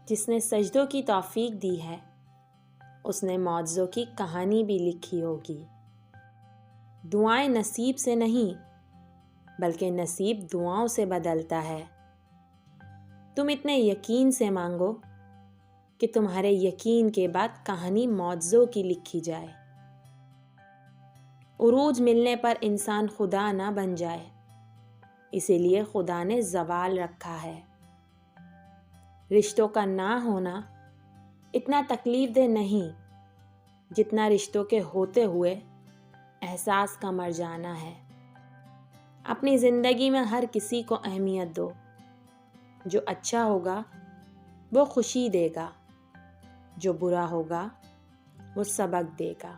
جس نے سجدوں کی توفیق دی ہے اس نے معجزوں کی کہانی بھی لکھی ہوگی۔ دعائیں نصیب سے نہیں بلکہ نصیب دعاؤں سے بدلتا ہے۔ تم اتنے یقین سے مانگو کہ تمہارے یقین کے بعد کہانی معجزوں کی لکھی جائے۔ عروج ملنے پر انسان خدا نہ بن جائے، اسی لیے خدا نے زوال رکھا ہے۔ رشتوں کا نہ ہونا اتنا تکلیف دہ نہیں جتنا رشتوں کے ہوتے ہوئے احساس کا مر جانا ہے۔ اپنی زندگی میں ہر کسی کو اہمیت دو۔ جو اچھا ہوگا وہ خوشی دے گا، جو برا ہوگا وہ سبق دے گا۔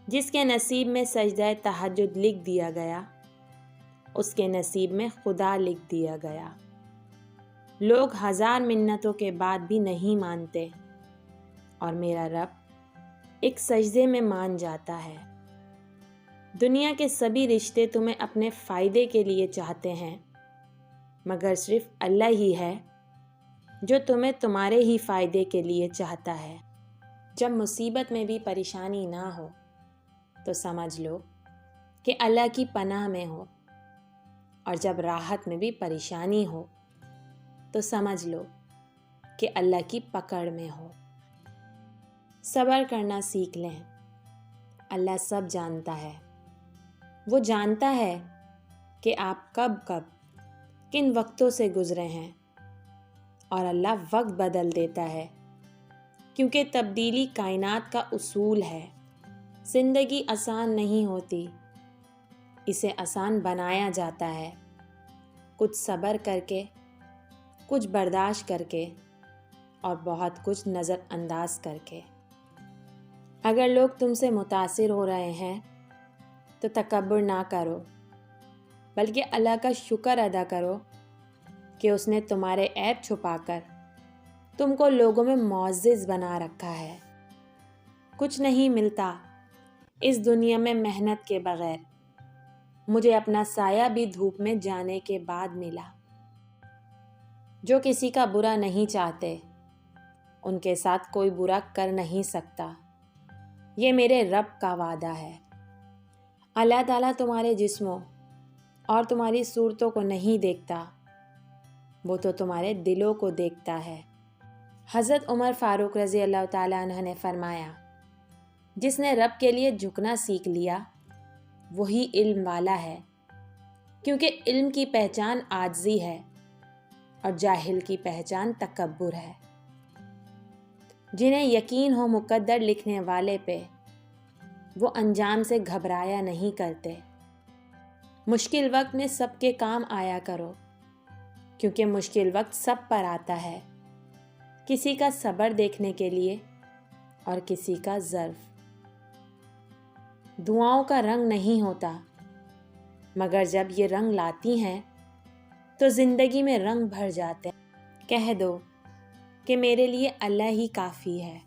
جس کے نصیب میں سجدہ تہجد لکھ دیا گیا اس کے نصیب میں خدا لکھ دیا گیا۔ لوگ 1000 منتوں کے بعد بھی نہیں مانتے اور میرا رب ایک سجدے میں مان جاتا ہے۔ دنیا کے سبھی رشتے تمہیں اپنے فائدے کے لیے چاہتے ہیں، مگر صرف اللہ ہی ہے جو تمہیں تمہارے ہی فائدے کے لیے چاہتا ہے۔ جب مصیبت میں بھی پریشانی نہ ہو تو سمجھ لو کہ اللہ کی پناہ میں ہو، اور جب راحت میں بھی پریشانی ہو تو سمجھ لو کہ اللہ کی پکڑ میں ہو۔ صبر کرنا سیکھ لیں، اللہ سب جانتا ہے۔ وہ جانتا ہے کہ آپ کب کن وقتوں سے گزرے ہیں، اور اللہ وقت بدل دیتا ہے کیونکہ تبدیلی کائنات کا اصول ہے۔ زندگی آسان نہیں ہوتی، اسے آسان بنایا جاتا ہے، کچھ صبر کر کے، کچھ برداشت کر کے اور بہت کچھ نظر انداز کر کے۔ اگر لوگ تم سے متاثر ہو رہے ہیں تو تکبر نہ کرو، بلکہ اللہ کا شکر ادا کرو کہ اس نے تمہارے عیب چھپا کر تم کو لوگوں میں معزز بنا رکھا ہے۔ کچھ نہیں ملتا اس دنیا میں محنت کے بغیر، مجھے اپنا سایہ بھی دھوپ میں جانے کے بعد ملا۔ جو کسی کا برا نہیں چاہتے ان کے ساتھ کوئی برا کر نہیں سکتا، یہ میرے رب کا وعدہ ہے۔ اللہ تعالیٰ تمہارے جسموں اور تمہاری صورتوں کو نہیں دیکھتا، وہ تو تمہارے دلوں کو دیکھتا ہے۔ حضرت عمر فاروق رضی اللہ تعالیٰ عنہ نے فرمایا، جس نے رب کے لیے جھکنا سیکھ لیا وہی علم والا ہے، کیونکہ علم کی پہچان عاجزی ہے اور جاہل کی پہچان تکبر ہے۔ جنہیں یقین ہو مقدر لکھنے والے پہ، وہ انجام سے گھبرایا نہیں کرتے۔ مشکل وقت میں سب کے کام آیا کرو، کیونکہ مشکل وقت سب پر آتا ہے، کسی کا صبر دیکھنے کے لیے اور کسی کا ظرف۔ دعاؤں کا رنگ نہیں ہوتا، مگر جب یہ رنگ لاتی ہیں تو زندگی میں رنگ بھر جاتے ہیں۔ کہہ دو کہ میرے لیے اللہ ہی کافی ہے۔